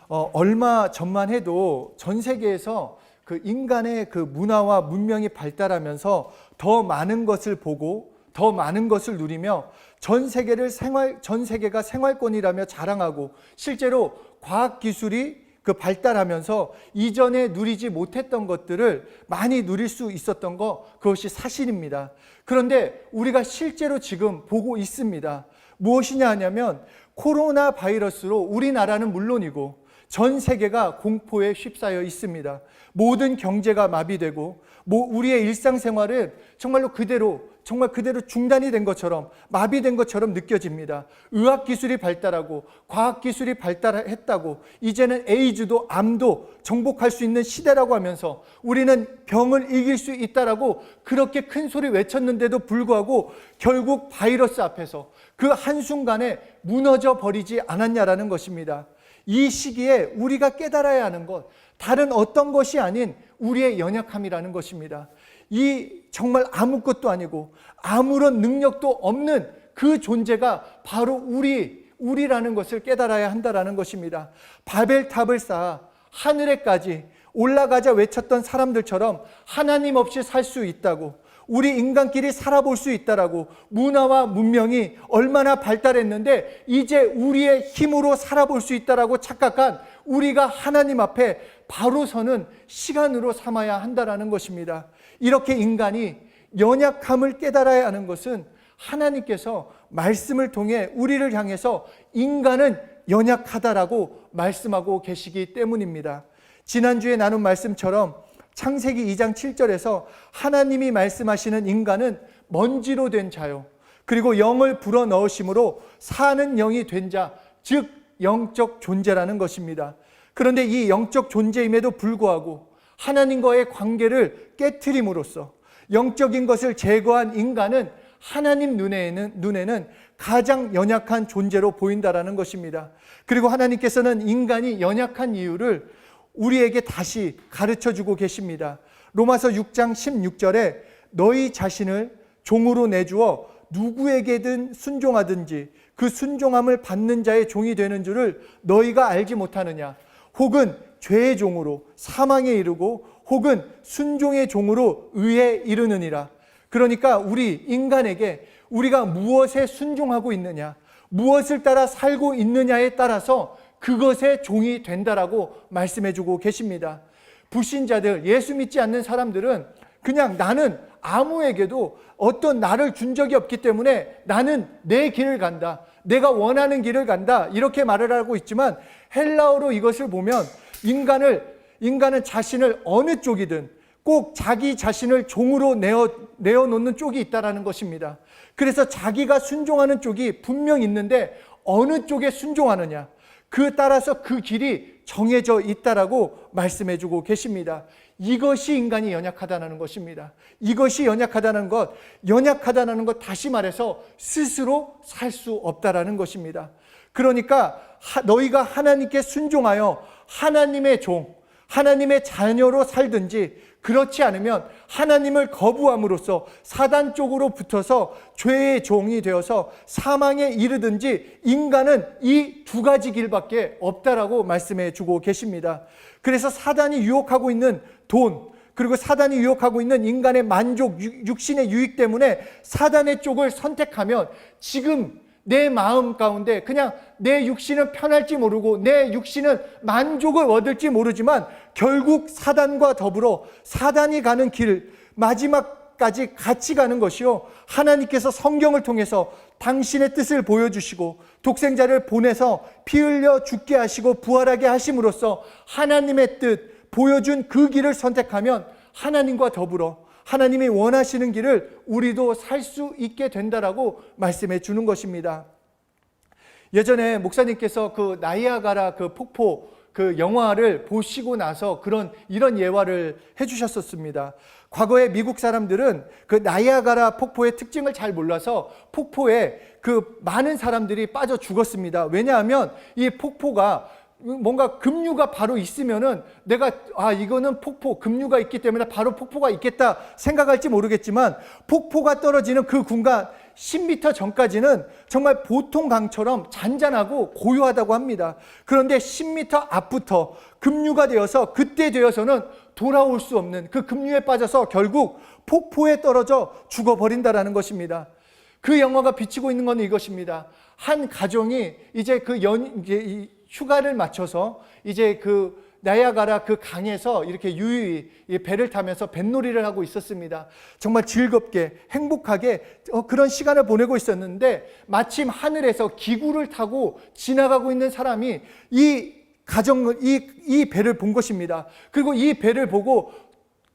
얼마 전만 해도 전 세계에서 그 인간의 그 문화와 문명이 발달하면서 더 많은 것을 보고 더 많은 것을 누리며 전 세계가 생활권이라며 자랑하고 실제로 과학 기술이 그 발달하면서 이전에 누리지 못했던 것들을 많이 누릴 수 있었던 그것이 사실입니다. 그런데 우리가 실제로 지금 보고 있습니다. 무엇이냐 하냐면 코로나 바이러스로 우리나라는 물론이고 전 세계가 공포에 휩싸여 있습니다. 모든 경제가 마비되고 우리의 일상생활은 정말 그대로 중단이 된 것처럼 마비된 것처럼 느껴집니다. 의학기술이 발달하고 과학기술이 발달했다고 이제는 에이즈도 암도 정복할 수 있는 시대라고 하면서 우리는 병을 이길 수 있다라고 그렇게 큰 소리 외쳤는데도 불구하고 결국 바이러스 앞에서 그 한순간에 무너져 버리지 않았냐라는 것입니다. 이 시기에 우리가 깨달아야 하는 것, 다른 어떤 것이 아닌 우리의 연약함이라는 것입니다. 이 정말 아무것도 아니고 아무런 능력도 없는 그 존재가 바로 우리라는 것을 깨달아야 한다라는 것입니다. 바벨탑을 쌓아 하늘에까지 올라가자 외쳤던 사람들처럼 하나님 없이 살 수 있다고, 우리 인간끼리 살아볼 수 있다라고, 문화와 문명이 얼마나 발달했는데 이제 우리의 힘으로 살아볼 수 있다라고 착각한 우리가 하나님 앞에 바로 서는 시간으로 삼아야 한다라는 것입니다. 이렇게 인간이 연약함을 깨달아야 하는 것은 하나님께서 말씀을 통해 우리를 향해서 인간은 연약하다라고 말씀하고 계시기 때문입니다. 지난주에 나눈 말씀처럼 창세기 2장 7절에서 하나님이 말씀하시는 인간은 먼지로 된 자요, 그리고 영을 불어넣으심으로 사는 영이 된 자, 즉 영적 존재라는 것입니다. 그런데 이 영적 존재임에도 불구하고 하나님과의 관계를 깨트림으로써 영적인 것을 제거한 인간은 하나님 눈에는 가장 연약한 존재로 보인다라는 것입니다. 그리고 하나님께서는 인간이 연약한 이유를 우리에게 다시 가르쳐주고 계십니다. 로마서 6장 16절에 너희 자신을 종으로 내주어 누구에게든 순종하든지 그 순종함을 받는 자의 종이 되는 줄을 너희가 알지 못하느냐. 혹은 죄의 종으로 사망에 이르고 혹은 순종의 종으로 의에 이르느니라. 그러니까 우리 인간에게 우리가 무엇에 순종하고 있느냐, 무엇을 따라 살고 있느냐에 따라서 그것의 종이 된다라고 말씀해주고 계십니다. 불신자들, 예수 믿지 않는 사람들은 그냥 나는 아무에게도 어떤 나를 준 적이 없기 때문에 나는 내 길을 간다, 내가 원하는 길을 간다, 이렇게 말을 하고 있지만 헬라어로 이것을 보면 인간은 자신을 어느 쪽이든 꼭 자기 자신을 종으로 내어놓는 쪽이 있다는 것입니다. 그래서 자기가 순종하는 쪽이 분명 있는데 어느 쪽에 순종하느냐, 그 따라서 그 길이 정해져 있다라고 말씀해주고 계십니다. 이것이 인간이 연약하다는 것입니다. 이것이 연약하다는 것, 다시 말해서 스스로 살 수 없다라는 것입니다. 그러니까 너희가 하나님께 순종하여 하나님의 종, 하나님의 자녀로 살든지, 그렇지 않으면 하나님을 거부함으로써 사단 쪽으로 붙어서 죄의 종이 되어서 사망에 이르든지 인간은 이 두 가지 길밖에 없다라고 말씀해 주고 계십니다. 그래서 사단이 유혹하고 있는 돈, 그리고 사단이 유혹하고 있는 인간의 만족, 육신의 유익 때문에 사단의 쪽을 선택하면 지금 내 마음 가운데 그냥 내 육신은 편할지 모르고 내 육신은 만족을 얻을지 모르지만 결국 사단과 더불어 사단이 가는 길 마지막까지 같이 가는 것이요, 하나님께서 성경을 통해서 당신의 뜻을 보여주시고 독생자를 보내서 피 흘려 죽게 하시고 부활하게 하심으로써 하나님의 뜻 보여준 그 길을 선택하면 하나님과 더불어 하나님이 원하시는 길을 우리도 살 수 있게 된다라고 말씀해 주는 것입니다. 예전에 목사님께서 그 나이아가라 그 폭포 그 영화를 보시고 나서 이런 예화를 해주셨었습니다. 과거에 미국 사람들은 그 나이아가라 폭포의 특징을 잘 몰라서 폭포에 그 많은 사람들이 빠져 죽었습니다. 왜냐하면 이 폭포가 뭔가 급류가 바로 있으면은 내가 이거는 폭포, 급류가 있기 때문에 바로 폭포가 있겠다 생각할지 모르겠지만, 폭포가 떨어지는 그 군간 10m 전까지는 정말 보통 강처럼 잔잔하고 고요하다고 합니다. 그런데 10m 앞부터 급류가 되어서, 그때 되어서는 돌아올 수 없는, 그 급류에 빠져서 결국 폭포에 떨어져 죽어버린다라는 것입니다. 그 영화가 비치고 있는 건 이것입니다. 한 가정이 이제 이제 휴가를 마쳐서 이제 그 나야가라 그 강에서 이렇게 유유히 배를 타면서 뱃놀이를 하고 있었습니다. 정말 즐겁게 행복하게 그런 시간을 보내고 있었는데, 마침 하늘에서 기구를 타고 지나가고 있는 사람이 이 배를 본 것입니다. 그리고 이 배를 보고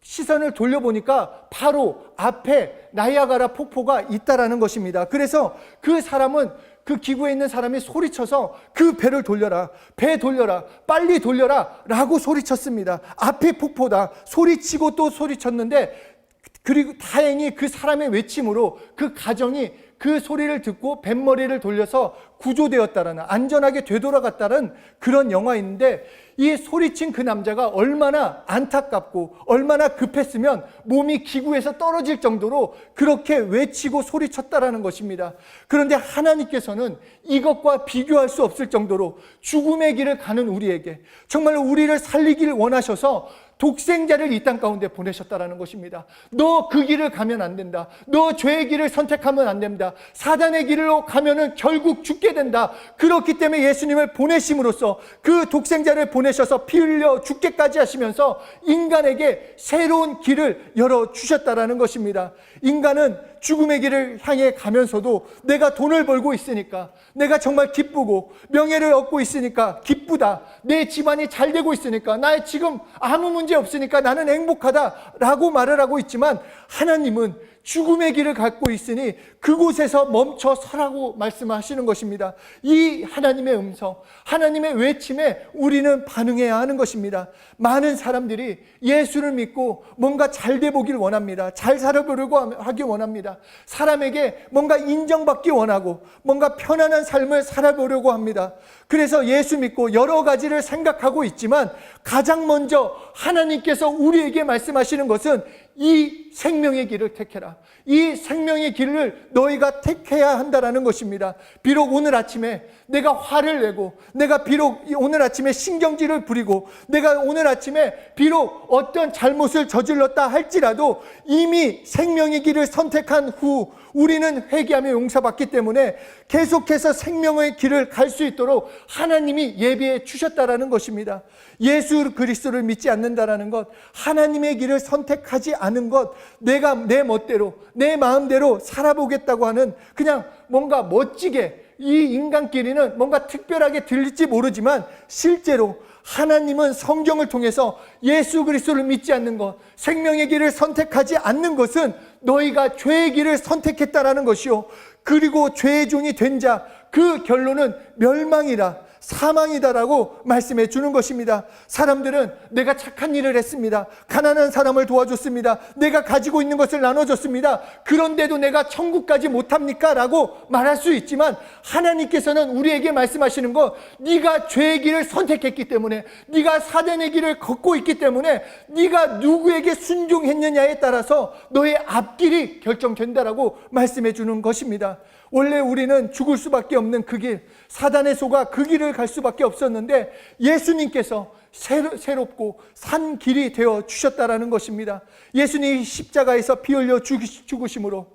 시선을 돌려보니까 바로 앞에 나야가라 폭포가 있다라는 것입니다. 그래서 그 사람은, 그 기구에 있는 사람이 소리쳐서 그 배를 돌려라, 배 돌려라, 빨리 돌려라 라고 소리쳤습니다. 앞에 폭포다. 소리치고 또 소리쳤는데, 그리고 다행히 그 사람의 외침으로 그 가정이 그 소리를 듣고 뱃머리를 돌려서 구조되었다라는, 안전하게 되돌아갔다는 그런 영화인데, 이 소리친 그 남자가 얼마나 안타깝고 얼마나 급했으면 몸이 기구에서 떨어질 정도로 그렇게 외치고 소리쳤다라는 것입니다. 그런데 하나님께서는 이것과 비교할 수 없을 정도로 죽음의 길을 가는 우리에게 정말 우리를 살리기를 원하셔서 독생자를 이 땅 가운데 보내셨다라는 것입니다. 너 그 길을 가면 안 된다. 너 죄의 길을 선택하면 안 된다. 사단의 길로 가면은 결국 죽게 된다. 그렇기 때문에 예수님을 보내심으로써 그 독생자를 보내셔서 피 흘려 죽게까지 하시면서 인간에게 새로운 길을 열어주셨다라는 것입니다. 인간은 죽음의 길을 향해 가면서도 내가 돈을 벌고 있으니까, 내가 정말 기쁘고 명예를 얻고 있으니까 기쁘다, 내 집안이 잘 되고 있으니까, 나의 지금 아무 문제 없으니까 나는 행복하다라고 말을 하고 있지만, 하나님은 죽음의 길을 갖고 있으니 그곳에서 멈춰 서라고 말씀하시는 것입니다. 이 하나님의 음성, 하나님의 외침에 우리는 반응해야 하는 것입니다. 많은 사람들이 예수를 믿고 뭔가 잘 돼 보길 원합니다. 잘 살아보려고 하기 원합니다. 사람에게 뭔가 인정받기 원하고 뭔가 편안한 삶을 살아보려고 합니다. 그래서 예수 믿고 여러 가지를 생각하고 있지만, 가장 먼저 하나님께서 우리에게 말씀하시는 것은 이 생명의 길을 택해라. 이 생명의 길을 너희가 택해야 한다라는 것입니다. 비록 오늘 아침에 내가 화를 내고, 내가 비록 오늘 아침에 신경질을 부리고, 내가 오늘 아침에 비록 어떤 잘못을 저질렀다 할지라도 이미 생명의 길을 선택한 후 우리는 회개하며 용서받기 때문에 계속해서 생명의 길을 갈 수 있도록 하나님이 예비해 주셨다라는 것입니다. 예수 그리스도를 믿지 않는다라는 것, 하나님의 길을 선택하지 않은 것, 내가 내 멋대로 내 마음대로 살아보겠다고 하는, 그냥 뭔가 멋지게, 이 인간끼리는 뭔가 특별하게 들릴지 모르지만 실제로 하나님은 성경을 통해서 예수 그리스도를 믿지 않는 것, 생명의 길을 선택하지 않는 것은 너희가 죄의 길을 선택했다라는 것이요, 그리고 죄의 종이 된 자, 그 결론은 멸망이라, 사망이다라고 말씀해 주는 것입니다. 사람들은 내가 착한 일을 했습니다. 가난한 사람을 도와줬습니다. 내가 가지고 있는 것을 나눠줬습니다. 그런데도 내가 천국까지 못합니까? 라고 말할 수 있지만, 하나님께서는 우리에게 말씀하시는 것, 네가 죄의 길을 선택했기 때문에, 네가 사단의 길을 걷고 있기 때문에, 네가 누구에게 순종했느냐에 따라서 너의 앞길이 결정된다라고 말씀해 주는 것입니다. 원래 우리는 죽을 수밖에 없는 그 길, 사단의 소가 그 길을 갈 수밖에 없었는데 예수님께서 새롭고 산 길이 되어 주셨다라는 것입니다. 예수님이 십자가에서 피 흘려 죽으심으로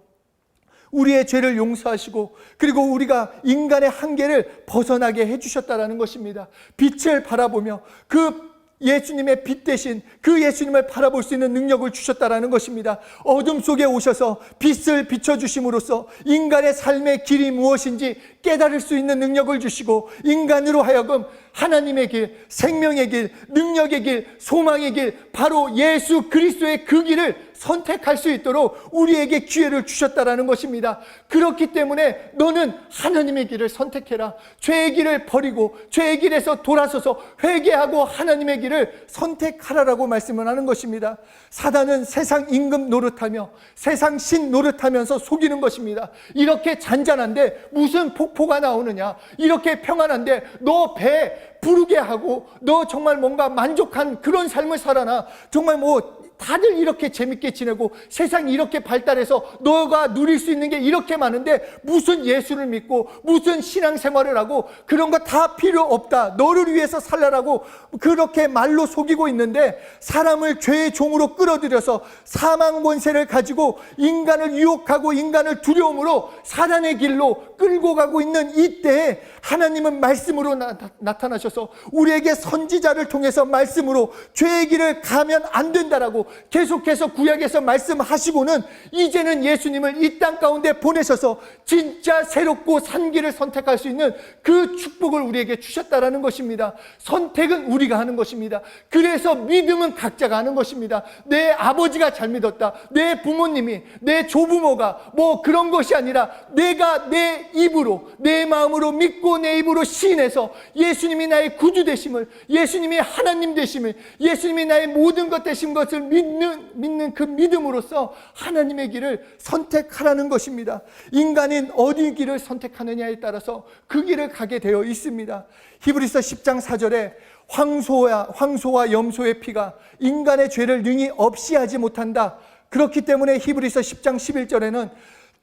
우리의 죄를 용서하시고, 그리고 우리가 인간의 한계를 벗어나게 해주셨다라는 것입니다. 빛을 바라보며 그 예수님의 빛 대신 그 예수님을 바라볼 수 있는 능력을 주셨다라는 것입니다. 어둠 속에 오셔서 빛을 비춰주심으로써 인간의 삶의 길이 무엇인지 깨달을 수 있는 능력을 주시고, 인간으로 하여금 하나님의 길, 생명의 길, 능력의 길, 소망의 길, 바로 예수 그리스도의 그 길을 선택할 수 있도록 우리에게 기회를 주셨다라는 것입니다. 그렇기 때문에 너는 하나님의 길을 선택해라. 죄의 길을 버리고 죄의 길에서 돌아서서 회개하고 하나님의 길을 선택하라라고 말씀을 하는 것입니다. 사단은 세상 임금 노릇하며 세상 신 노릇하면서 속이는 것입니다. 이렇게 잔잔한데 무슨 폭포가 나오느냐, 이렇게 평안한데 너 배 부르게 하고 너 정말 뭔가 만족한 그런 삶을 살아나, 정말 다들 이렇게 재밌게 지내고 세상이 이렇게 발달해서 너가 누릴 수 있는 게 이렇게 많은데 무슨 예수를 믿고 무슨 신앙생활을 하고 그런 거 다 필요 없다, 너를 위해서 살라라고 그렇게 말로 속이고 있는데, 사람을 죄의 종으로 끌어들여서 사망 권세를 가지고 인간을 유혹하고 인간을 두려움으로 사단의 길로 끌고 가고 있는 이때에 하나님은 말씀으로 나타나셔서 우리에게 선지자를 통해서 말씀으로 죄의 길을 가면 안 된다라고 계속해서 구약에서 말씀하시고는 이제는 예수님을 이 땅 가운데 보내셔서 진짜 새롭고 산 길을 선택할 수 있는 그 축복을 우리에게 주셨다라는 것입니다. 선택은 우리가 하는 것입니다. 그래서 믿음은 각자가 하는 것입니다. 내 아버지가 잘 믿었다, 내 부모님이, 내 조부모가 그런 것이 아니라 내가 내 입으로 내 마음으로 믿고 내 입으로 시인해서 예수님이 나의 구주 되심을, 예수님이 하나님 되심을, 예수님이 나의 모든 것 되신 것을 믿는 그 믿음으로써 하나님의 길을 선택하라는 것입니다. 인간인 어디 길을 선택하느냐에 따라서 그 길을 가게 되어 있습니다. 히브리서 10장 4절에 황소와 염소의 피가 인간의 죄를 능히 없이 하지 못한다. 그렇기 때문에 히브리서 10장 11절에는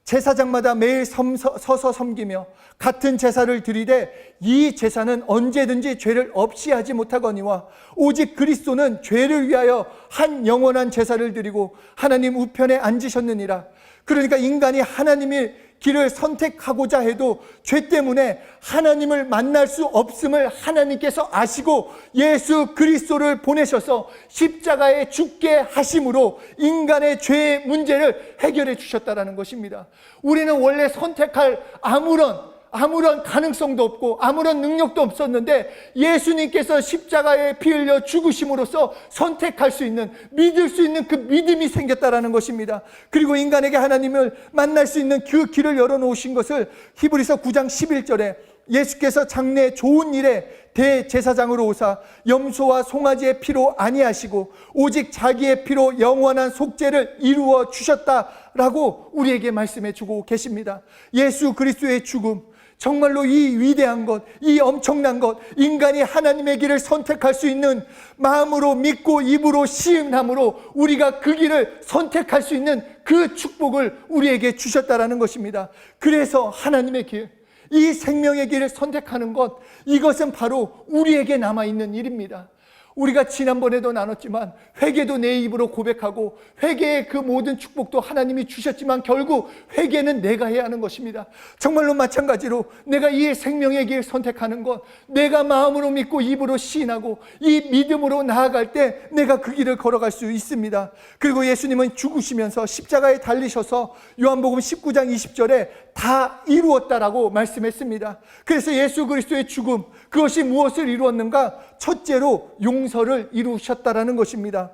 제사장마다 매일 서서 섬기며 같은 제사를 드리되 이 제사는 언제든지 죄를 없이 하지 못하거니와 오직 그리스도는 죄를 위하여 한 영원한 제사를 드리고 하나님 우편에 앉으셨느니라. 그러니까 인간이 하나님의 길을 선택하고자 해도 죄 때문에 하나님을 만날 수 없음을 하나님께서 아시고 예수 그리스도를 보내셔서 십자가에 죽게 하심으로 인간의 죄의 문제를 해결해 주셨다는 것입니다. 우리는 원래 선택할 아무런 가능성도 없고 아무런 능력도 없었는데 예수님께서 십자가에 피 흘려 죽으심으로써 선택할 수 있는, 믿을 수 있는 그 믿음이 생겼다라는 것입니다. 그리고 인간에게 하나님을 만날 수 있는 그 길을 열어놓으신 것을 히브리서 9장 11절에 예수께서 장래 좋은 일에 대제사장으로 오사 염소와 송아지의 피로 아니하시고 오직 자기의 피로 영원한 속죄를 이루어 주셨다라고 우리에게 말씀해 주고 계십니다. 예수 그리스도의 죽음, 정말로 이 위대한 것, 이 엄청난 것, 인간이 하나님의 길을 선택할 수 있는 마음으로 믿고 입으로 시인함으로 우리가 그 길을 선택할 수 있는 그 축복을 우리에게 주셨다라는 것입니다. 그래서 하나님의 길, 이 생명의 길을 선택하는 것, 이것은 바로 우리에게 남아있는 일입니다. 우리가 지난번에도 나눴지만 회개도 내 입으로 고백하고 회개의 그 모든 축복도 하나님이 주셨지만 결국 회개는 내가 해야 하는 것입니다. 정말로 마찬가지로 내가 이 생명의 길 선택하는 것, 내가 마음으로 믿고 입으로 시인하고 이 믿음으로 나아갈 때 내가 그 길을 걸어갈 수 있습니다. 그리고 예수님은 죽으시면서 십자가에 달리셔서 요한복음 19장 20절에 다 이루었다라고 말씀했습니다. 그래서 예수 그리스도의 죽음, 그것이 무엇을 이루었는가? 첫째로 용서를 이루셨다라는 것입니다.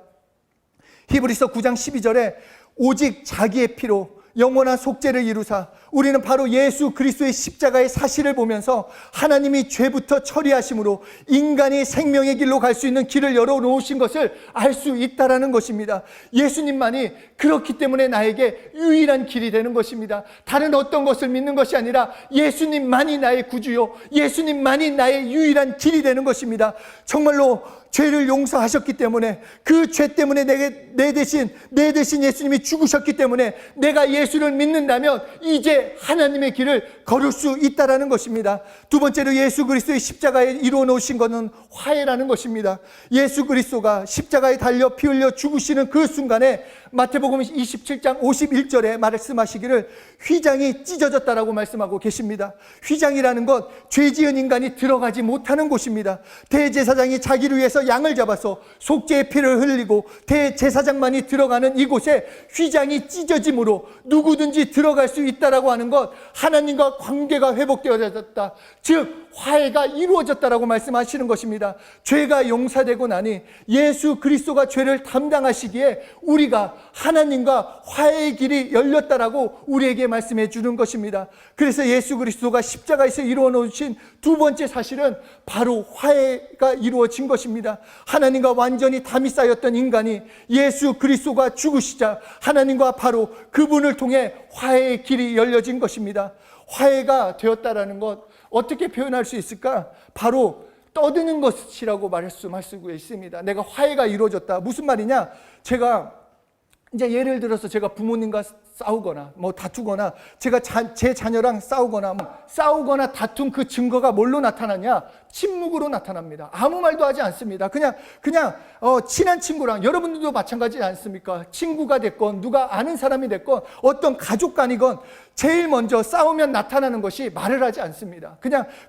히브리서 9장 12절에 오직 자기의 피로 영원한 속죄를 이루사, 우리는 바로 예수 그리스도의 십자가의 사실을 보면서 하나님이 죄부터 처리하심으로 인간이 생명의 길로 갈 수 있는 길을 열어놓으신 것을 알 수 있다라는 것입니다. 예수님만이 그렇기 때문에 나에게 유일한 길이 되는 것입니다. 다른 어떤 것을 믿는 것이 아니라 예수님만이 나의 구주요, 예수님만이 나의 유일한 길이 되는 것입니다. 정말로 죄를 용서하셨기 때문에, 그 죄 때문에 내 대신 예수님이 죽으셨기 때문에 내가 예수를 믿는다면 이제 하나님의 길을 걸을 수 있다라는 것입니다. 두 번째로 예수 그리스도의 십자가에 이루어 놓으신 것은 화해라는 것입니다. 예수 그리스도가 십자가에 달려 피 흘려 죽으시는 그 순간에 마태복음 27장 51절에 말씀하시기를 휘장이 찢어졌다라고 말씀하고 계십니다. 휘장이라는 것, 죄 지은 인간이 들어가지 못하는 곳입니다. 대제사장이 자기를 위해서 양을 잡아서 속죄의 피를 흘리고 대제사장만이 들어가는 이곳에 휘장이 찢어짐으로 누구든지 들어갈 수 있다라고 하는 것, 하나님과 관계가 회복되어졌다, 즉 화해가 이루어졌다라고 말씀하시는 것입니다. 죄가 용서되고 나니 예수 그리스도가 죄를 담당하시기에 우리가 하나님과 화해의 길이 열렸다라고 우리에게 말씀해 주는 것입니다. 그래서 예수 그리스도가 십자가에서 이루어 놓으신 두 번째 사실은 바로 화해가 이루어진 것입니다. 하나님과 완전히 담이 쌓였던 인간이 예수 그리스도가 죽으시자 하나님과 바로 그분을 통해 화해의 길이 열려진 것입니다. 화해가 되었다라는 것 어떻게 표현할 수 있을까? 바로 떠드는 것이라고 말할 수 있습니다. 내가 화해가 이루어졌다. 무슨 말이냐? 제가 이제 예를 들어서 제가 부모님과 싸우거나 뭐 다투거나 제가 제 자녀랑 싸우거나 다툰 그 증거가 뭘로 나타나냐? 침묵으로 나타납니다. 아무 말도 하지 않습니다. 그냥 친한 친구랑, 여러분들도 마찬가지지 않습니까? 친구가 됐건 누가 아는 사람이 됐건 어떤 가족 간이건 제일 먼저 싸우면 나타나는 것이 말을 하지 않습니다.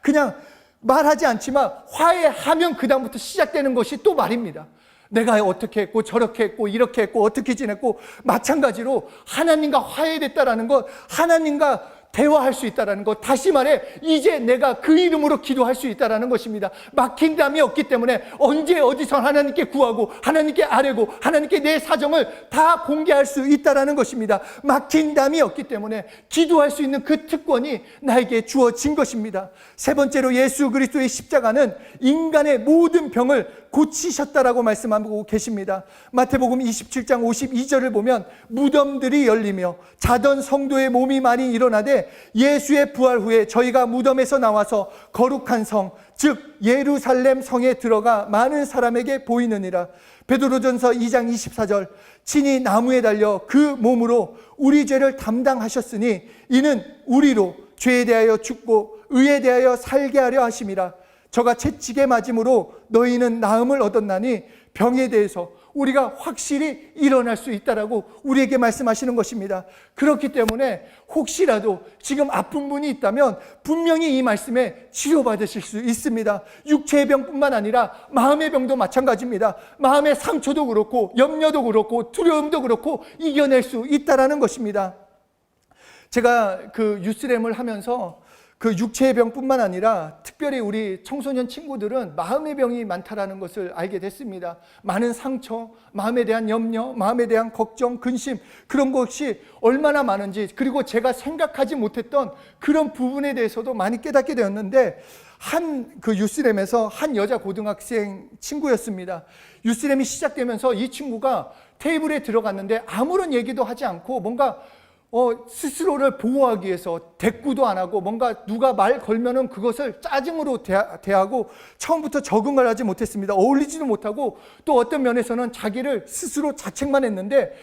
그냥 말하지 않지만 화해하면 그 다음부터 시작되는 것이 또 말입니다. 내가 어떻게 했고 저렇게 했고 이렇게 했고 어떻게 지냈고, 마찬가지로 하나님과 화해됐다라는 것, 하나님과 대화할 수 있다는 것, 다시 말해 이제 내가 그 이름으로 기도할 수 있다는 것입니다. 막힌 담이 없기 때문에 언제 어디서 하나님께 구하고 하나님께 아뢰고 하나님께 내 사정을 다 공개할 수 있다는 것입니다. 막힌 담이 없기 때문에 기도할 수 있는 그 특권이 나에게 주어진 것입니다. 세 번째로 예수 그리스도의 십자가는 인간의 모든 병을 고치셨다라고 말씀하고 계십니다. 마태복음 27장 52절을 보면 무덤들이 열리며 자던 성도의 몸이 많이 일어나되 예수의 부활 후에 저희가 무덤에서 나와서 거룩한 성, 즉 예루살렘 성에 들어가 많은 사람에게 보이느니라. 베드로전서 2장 24절, 친히 나무에 달려 그 몸으로 우리 죄를 담당하셨으니 이는 우리로 죄에 대하여 죽고 의에 대하여 살게 하려 하심이라. 저가 채찍에 맞음으로 너희는 나음을 얻었나니 병에 대해서 우리가 확실히 일어날 수 있다라고 우리에게 말씀하시는 것입니다. 그렇기 때문에 혹시라도 지금 아픈 분이 있다면 분명히 이 말씀에 치료받으실 수 있습니다. 육체의 병뿐만 아니라 마음의 병도 마찬가지입니다. 마음의 상처도 그렇고 염려도 그렇고 두려움도 그렇고 이겨낼 수 있다라는 것입니다. 제가 그 유스렘을 하면서 그 육체의 병뿐만 아니라 특별히 우리 청소년 친구들은 마음의 병이 많다라는 것을 알게 됐습니다. 많은 상처, 마음에 대한 염려, 마음에 대한 걱정, 근심, 그런 것이 얼마나 많은지, 그리고 제가 생각하지 못했던 그런 부분에 대해서도 많이 깨닫게 되었는데, 그 유스렘에서 한 여자 고등학생 친구였습니다. 유스렘이 시작되면서 이 친구가 테이블에 들어갔는데 아무런 얘기도 하지 않고 뭔가 스스로를 보호하기 위해서 대꾸도 안 하고 뭔가 누가 말 걸면은 그것을 짜증으로 대하고 처음부터 적응을 하지 못했습니다. 어울리지도 못하고 또 어떤 면에서는 자기를 스스로 자책만 했는데,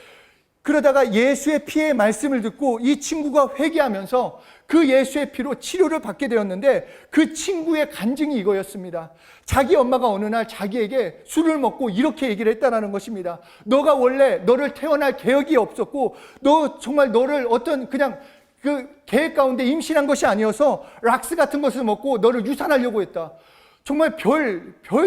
그러다가 예수의 피의 말씀을 듣고 이 친구가 회개하면서 그 예수의 피로 치료를 받게 되었는데, 그 친구의 간증이 이거였습니다. 자기 엄마가 어느 날 자기에게 술을 먹고 이렇게 얘기를 했다는 것입니다. 너가 원래 너를 태어날 계획이 없었고 너 정말 너를 어떤 그냥 그 계획 가운데 임신한 것이 아니어서 락스 같은 것을 먹고 너를 유산하려고 했다. 정말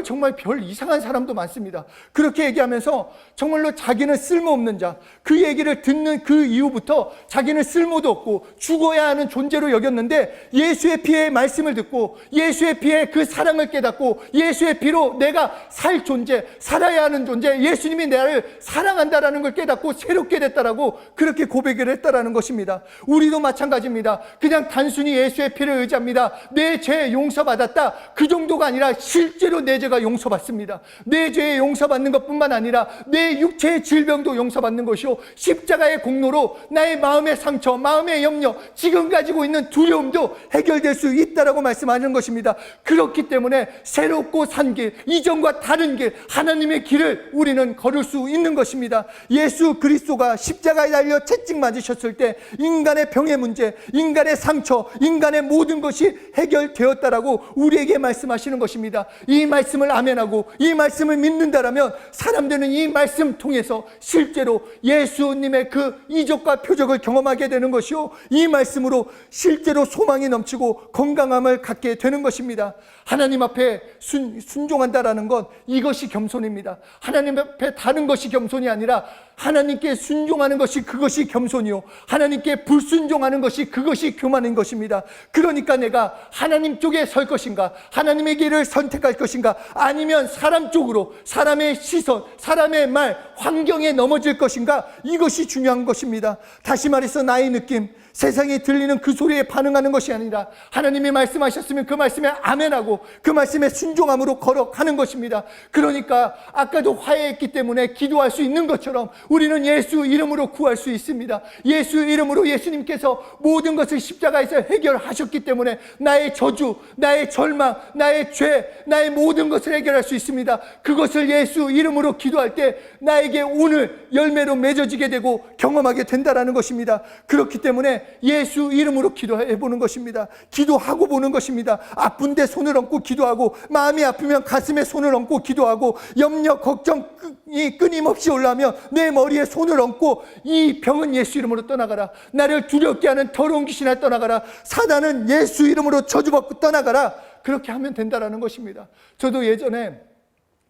정말 별 이상한 사람도 많습니다. 그렇게 얘기하면서 정말로 자기는 쓸모없는 자, 그 얘기를 듣는 그 이후부터 자기는 쓸모도 없고 죽어야 하는 존재로 여겼는데, 예수의 피의 말씀을 듣고 예수의 피의 그 사랑을 깨닫고 예수의 피로 내가 살 존재, 살아야 하는 존재, 예수님이 나를 사랑한다라는 걸 깨닫고 새롭게 됐다라고 그렇게 고백을 했다라는 것입니다. 우리도 마찬가지입니다. 그냥 단순히 예수의 피를 의지합니다. 내 죄 용서받았다, 그 정도가 아니라 실제로 내 죄가 용서받습니다. 내 죄 용서받는 것뿐만 아니라 내 육체의 질병도 용서받는 것이요, 십자가의 공로로 나의 마음의 상처, 마음의 염려, 지금 가지고 있는 두려움도 해결될 수 있다라고 말씀하는 것입니다. 그렇기 때문에 새롭고 산 길, 이전과 다른 길, 하나님의 길을 우리는 걸을 수 있는 것입니다. 예수 그리스도가 십자가에 달려 채찍 맞으셨을 때 인간의 병의 문제, 인간의 상처, 인간의 모든 것이 해결되었다라고 우리에게 말씀하시는 것입니다. 이 말씀을 아멘하고 이 말씀을 믿는다라면 사람들은 이 말씀 통해서 실제로 예수님의 그 이적과 표적을 경험하게 되는 것이요, 이 말씀으로 실제로 소망이 넘치고 건강함을 갖게 되는 것입니다. 하나님 앞에 순종한다라는 것, 이것이 겸손입니다. 하나님 앞에 다른 것이 겸손이 아니라 하나님께 순종하는 것이 그것이 겸손이요, 하나님께 불순종하는 것이 그것이 교만인 것입니다. 그러니까 내가 하나님 쪽에 설 것인가, 하나님의 길을 선택할 것인가, 아니면 사람 쪽으로, 사람의 시선, 사람의 말, 환경에 넘어질 것인가, 이것이 중요한 것입니다. 다시 말해서 나의 느낌, 세상에 들리는 그 소리에 반응하는 것이 아니라 하나님이 말씀하셨으면 그 말씀에 아멘하고 그 말씀에 순종함으로 걸어가는 것입니다. 그러니까 아까도 화해했기 때문에 기도할 수 있는 것처럼 우리는 예수 이름으로 구할 수 있습니다. 예수 이름으로 예수님께서 모든 것을 십자가에서 해결하셨기 때문에 나의 저주, 나의 절망, 나의 죄, 나의 모든 것을 해결할 수 있습니다. 그것을 예수 이름으로 기도할 때 나에게 오늘 열매로 맺어지게 되고 경험하게 된다는 것입니다. 그렇기 때문에 예수 이름으로 기도해 보는 것입니다. 기도하고 보는 것입니다. 아픈데 손을 얹고 기도하고, 마음이 아프면 가슴에 손을 얹고 기도하고, 염려 걱정이 끊임없이 올라오면 내 머리에 손을 얹고, 이 병은 예수 이름으로 떠나가라, 나를 두렵게 하는 더러운 귀신아 떠나가라, 사단은 예수 이름으로 저주받고 떠나가라, 그렇게 하면 된다는 것입니다. 저도 예전에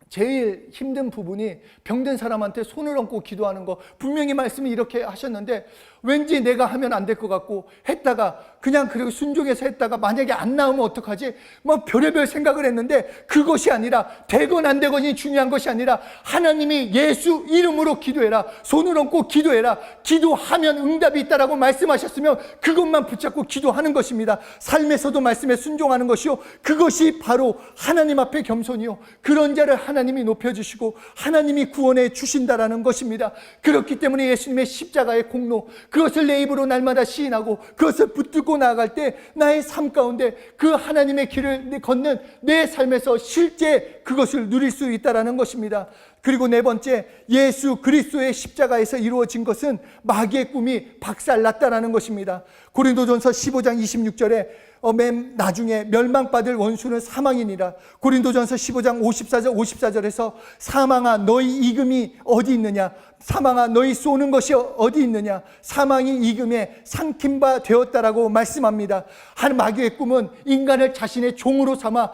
제일 힘든 부분이 병든 사람한테 손을 얹고 기도하는 거, 분명히 말씀이 이렇게 하셨는데 왠지 내가 하면 안 될 것 같고, 했다가 그냥 그리고 순종해서 했다가 만약에 안 나오면 어떡하지? 뭐 별의별 생각을 했는데, 그것이 아니라 되건 안 되건이 중요한 것이 아니라 하나님이 예수 이름으로 기도해라, 손을 얹고 기도해라, 기도하면 응답이 있다라고 말씀하셨으면 그것만 붙잡고 기도하는 것입니다. 삶에서도 말씀에 순종하는 것이요, 그것이 바로 하나님 앞에 겸손이요, 그런 자를 하나님이 높여주시고 하나님이 구원해 주신다라는 것입니다. 그렇기 때문에 예수님의 십자가의 공로, 그것을 내 입으로 날마다 시인하고 그것을 붙들고 나아갈 때 나의 삶 가운데 그 하나님의 길을 걷는 내 삶에서 실제 그것을 누릴 수 있다는 것입니다. 그리고 네 번째, 예수 그리스도의 십자가에서 이루어진 것은 마귀의 꿈이 박살났다는 것입니다. 고린도전서 15장 26절에 맨 나중에 멸망받을 원수는 사망이니라. 고린도전서 15장 54절에서 사망아 너희 이금이 어디 있느냐, 사망아 너희 쏘는 것이 어디 있느냐, 사망이 이금에 삼킨 바 되었다라고 말씀합니다. 한 마귀의 꿈은 인간을 자신의 종으로 삼아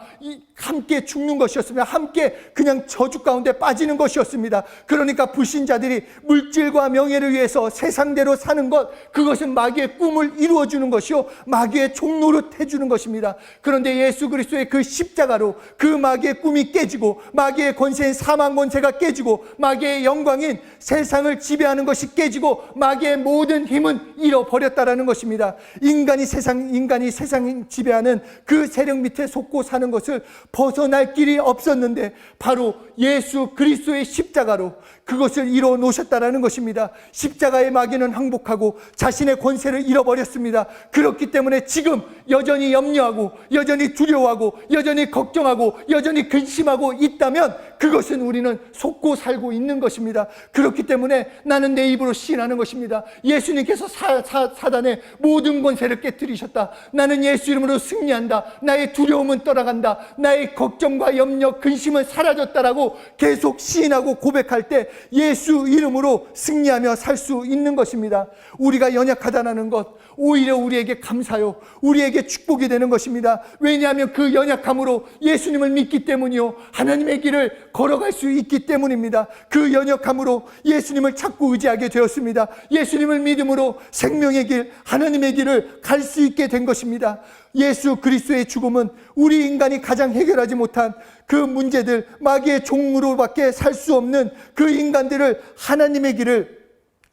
함께 죽는 것이었습니다. 함께 그냥 저주 가운데 빠지는 것이었습니다. 그러니까 불신자들이 물질과 명예를 위해서 세상대로 사는 것, 그것은 마귀의 꿈을 이루어주는 것이요, 마귀의 종노릇 해주는 것입니다. 그런데 예수 그리스도의 그 십자가로 그 마귀의 꿈이 깨지고, 마귀의 권세인 사망 권세가 깨지고, 마귀의 영광인 세상을 지배하는 것이 깨지고, 마귀의 모든 힘은 잃어버렸다라는 것입니다. 인간이 세상 지배하는 그 세력 밑에 속고 사는 것을 벗어날 길이 없었는데 바로 예수 그리스도의 십자가로 그것을 이루어 놓으셨다라는 것입니다. 십자가의 마귀는 항복하고 자신의 권세를 잃어버렸습니다. 그렇기 때문에 지금 여전히 염려하고 여전히 두려워하고 여전히 걱정하고 여전히 근심하고 있다면 그것은 우리는 속고 살고 있는 것입니다. 그렇기 때문에 나는 내 입으로 시인하는 것입니다. 예수님께서 사단의 모든 권세를 깨뜨리셨다. 나는 예수 이름으로 승리한다. 나의 두려움은 떠나간다. 나의 걱정과 염려, 근심은 사라졌다라고 계속 시인하고 고백할 때 예수 이름으로 승리하며 살 수 있는 것입니다. 우리가 연약하다는 것, 오히려 우리에게 감사요, 우리에게 축복이 되는 것입니다. 왜냐하면 그 연약함으로 예수님을 믿기 때문이요, 하나님의 길을 걸어갈 수 있기 때문입니다. 그 연약함으로 예수님을 찾고 의지하게 되었습니다. 예수님을 믿음으로 생명의 길, 하나님의 길을 갈 수 있게 된 것입니다. 예수 그리스도의 죽음은 우리 인간이 가장 해결하지 못한 그 문제들, 마귀의 종으로밖에 살 수 없는 그 인간들을 하나님의 길을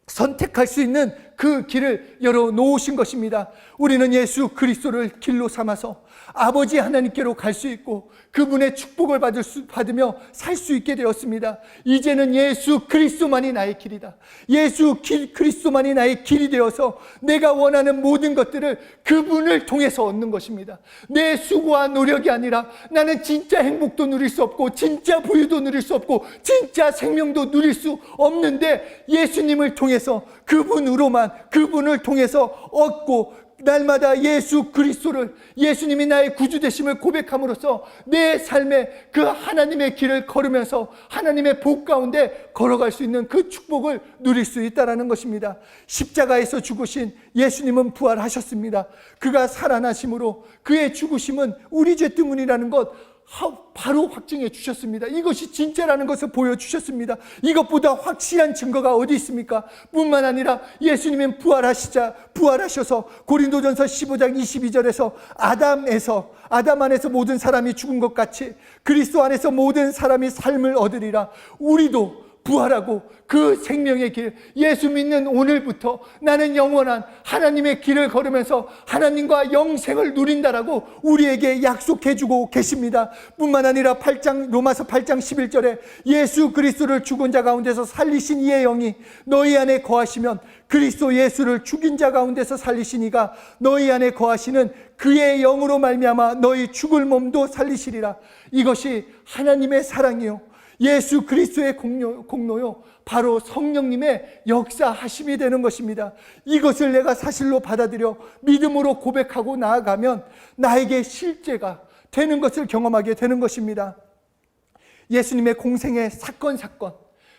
선택할 수 있는 그 길을 열어놓으신 것입니다. 우리는 예수 그리스도를 길로 삼아서 아버지 하나님께로 갈 수 있고 그분의 축복을 받으며 살 수 있게 되었습니다. 이제는 예수 그리스도만이 나의 길이다. 예수 그리스도만이 나의 길이 되어서 내가 원하는 모든 것들을 그분을 통해서 얻는 것입니다. 내 수고와 노력이 아니라 나는 진짜 행복도 누릴 수 없고 진짜 부유도 누릴 수 없고 진짜 생명도 누릴 수 없는데 예수님을 통해서 그분을 통해서 얻고 날마다 예수 그리스도를, 예수님이 나의 구주 되심을 고백함으로써 내 삶에 그 하나님의 길을 걸으면서 하나님의 복 가운데 걸어갈 수 있는 그 축복을 누릴 수 있다는 것입니다. 십자가에서 죽으신 예수님은 부활하셨습니다. 그가 살아나심으로 그의 죽으심은 우리 죄 때문이라는 것 바로 확증해 주셨습니다. 이것이 진짜라는 것을 보여주셨습니다. 이것보다 확실한 증거가 어디 있습니까? 뿐만 아니라 예수님은 부활하셔서 고린도전서 15장 22절에서 아담 안에서 모든 사람이 죽은 것 같이 그리스도 안에서 모든 사람이 삶을 얻으리라. 우리도 부활하고 그 생명의 길, 예수 믿는 오늘부터 나는 영원한 하나님의 길을 걸으면서 하나님과 영생을 누린다라고 우리에게 약속해 주고 계십니다. 뿐만 아니라 로마서 8장 11절에 예수 그리스도를 죽은 자 가운데서 살리신 이의 영이 너희 안에 거하시면 그리스도 예수를 죽인 자 가운데서 살리신 이가 너희 안에 거하시는 그의 영으로 말미암아 너희 죽을 몸도 살리시리라. 이것이 하나님의 사랑이요, 예수 그리스도의 공로요, 바로 성령님의 역사하심이 되는 것입니다. 이것을 내가 사실로 받아들여 믿음으로 고백하고 나아가면 나에게 실제가 되는 것을 경험하게 되는 것입니다. 예수님의 공생의 사건,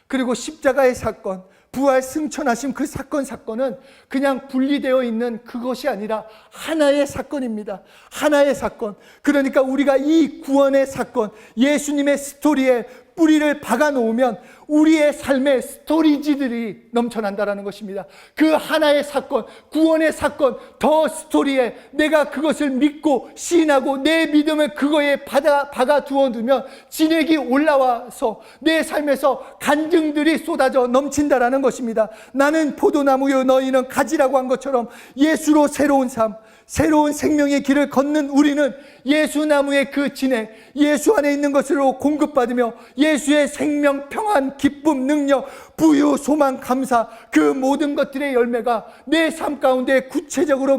그리고 십자가의 사건, 부활 승천하심 그 사건은 그냥 분리되어 있는 그것이 아니라 하나의 사건입니다. 하나의 사건. 그러니까 우리가 이 구원의 사건, 예수님의 스토리에 뿌리를 박아 놓으면 우리의 삶의 스토리지들이 넘쳐난다라는 것입니다. 그 하나의 사건, 구원의 사건, 더 스토리에 내가 그것을 믿고 시인하고 내 믿음을 그거에 박아 두어두면 진액이 올라와서 내 삶에서 간증들이 쏟아져 넘친다라는 것입니다. 나는 포도나무요 너희는 가지라고 한 것처럼 예수로 새로운 삶, 새로운 생명의 길을 걷는 우리는 예수나무의 그 진액, 예수 안에 있는 것으로 공급받으며 예수의 생명, 평안, 기쁨, 능력, 부유, 소망, 감사, 그 모든 것들의 열매가 내 삶 가운데 구체적으로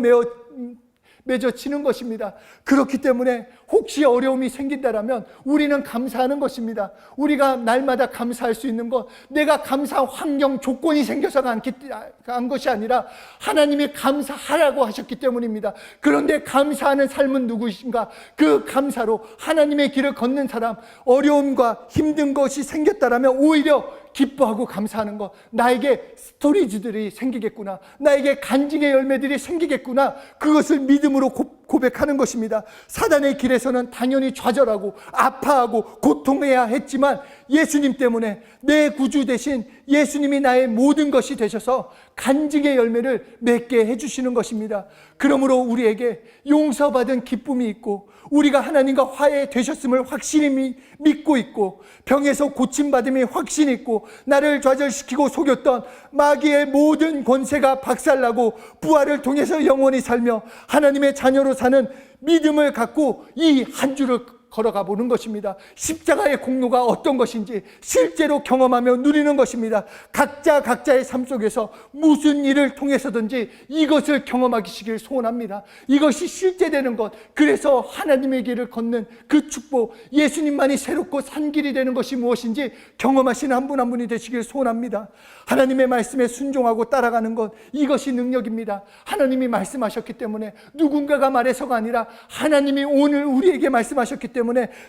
맺어지는 것입니다. 그렇기 때문에 혹시 어려움이 생긴다면 우리는 감사하는 것입니다. 우리가 날마다 감사할 수 있는 것, 내가 감사한 환경, 조건이 생겨서 한 것이 아니라 하나님이 감사하라고 하셨기 때문입니다. 그런데 감사하는 삶은 누구이신가? 그 감사로 하나님의 길을 걷는 사람, 어려움과 힘든 것이 생겼다면 오히려 기뻐하고 감사하는 것, 나에게 스토리지들이 생기겠구나, 나에게 간증의 열매들이 생기겠구나, 그것을 믿음으로 고백하는 것입니다. 사단의 길에서는 당연히 좌절하고 아파하고 고통해야 했지만 예수님 때문에 내 구주 대신 예수님이 나의 모든 것이 되셔서 간증의 열매를 맺게 해주시는 것입니다. 그러므로 우리에게 용서받은 기쁨이 있고 우리가 하나님과 화해되셨음을 확실히 믿고 있고 병에서 고침받음이 확신이 있고 나를 좌절시키고 속였던 마귀의 모든 권세가 박살나고 부활을 통해서 영원히 살며 하나님의 자녀로 사는 믿음을 갖고 이 한 주를 걸어가 보는 것입니다. 십자가의 공로가 어떤 것인지 실제로 경험하며 누리는 것입니다. 각자의 삶 속에서 무슨 일을 통해서든지 이것을 경험하시길 소원합니다. 이것이 실제되는 것, 그래서 하나님의 길을 걷는 그 축복, 예수님만이 새롭고 산 길이 되는 것이 무엇인지 경험하시는 한 분 한 분이 되시길 소원합니다. 하나님의 말씀에 순종하고 따라가는 것, 이것이 능력입니다. 하나님이 말씀하셨기 때문에, 누군가가 말해서가 아니라 하나님이 오늘 우리에게 말씀하셨기 때문에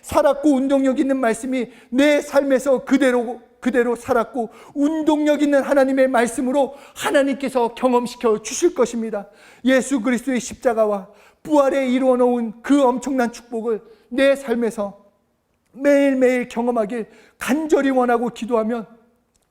살았고 운동력 있는 말씀이 내 삶에서 그대로 살았고 운동력 있는 하나님의 말씀으로 하나님께서 경험시켜 주실 것입니다. 예수 그리스도의 십자가와 부활에 이루어 놓은 그 엄청난 축복을 내 삶에서 매일매일 경험하길 간절히 원하고 기도하면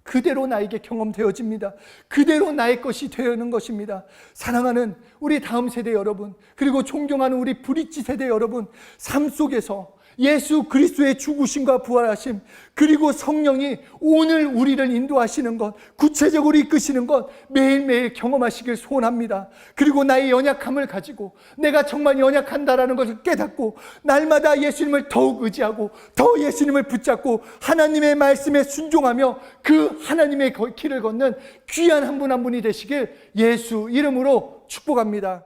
그대로 나에게 경험되어집니다. 그대로 나의 것이 되는 것입니다. 사랑하는 우리 다음 세대 여러분, 그리고 존경하는 우리 브릿지 세대 여러분, 삶 속에서 예수 그리스도의 죽으심과 부활하심, 그리고 성령이 오늘 우리를 인도하시는 것, 구체적으로 이끄시는 것 매일매일 경험하시길 소원합니다. 그리고 나의 연약함을 가지고 내가 정말 연약한다라는 것을 깨닫고 날마다 예수님을 더욱 의지하고 더 예수님을 붙잡고 하나님의 말씀에 순종하며 그 하나님의 길을 걷는 귀한 한 분 한 분이 되시길 예수 이름으로 축복합니다.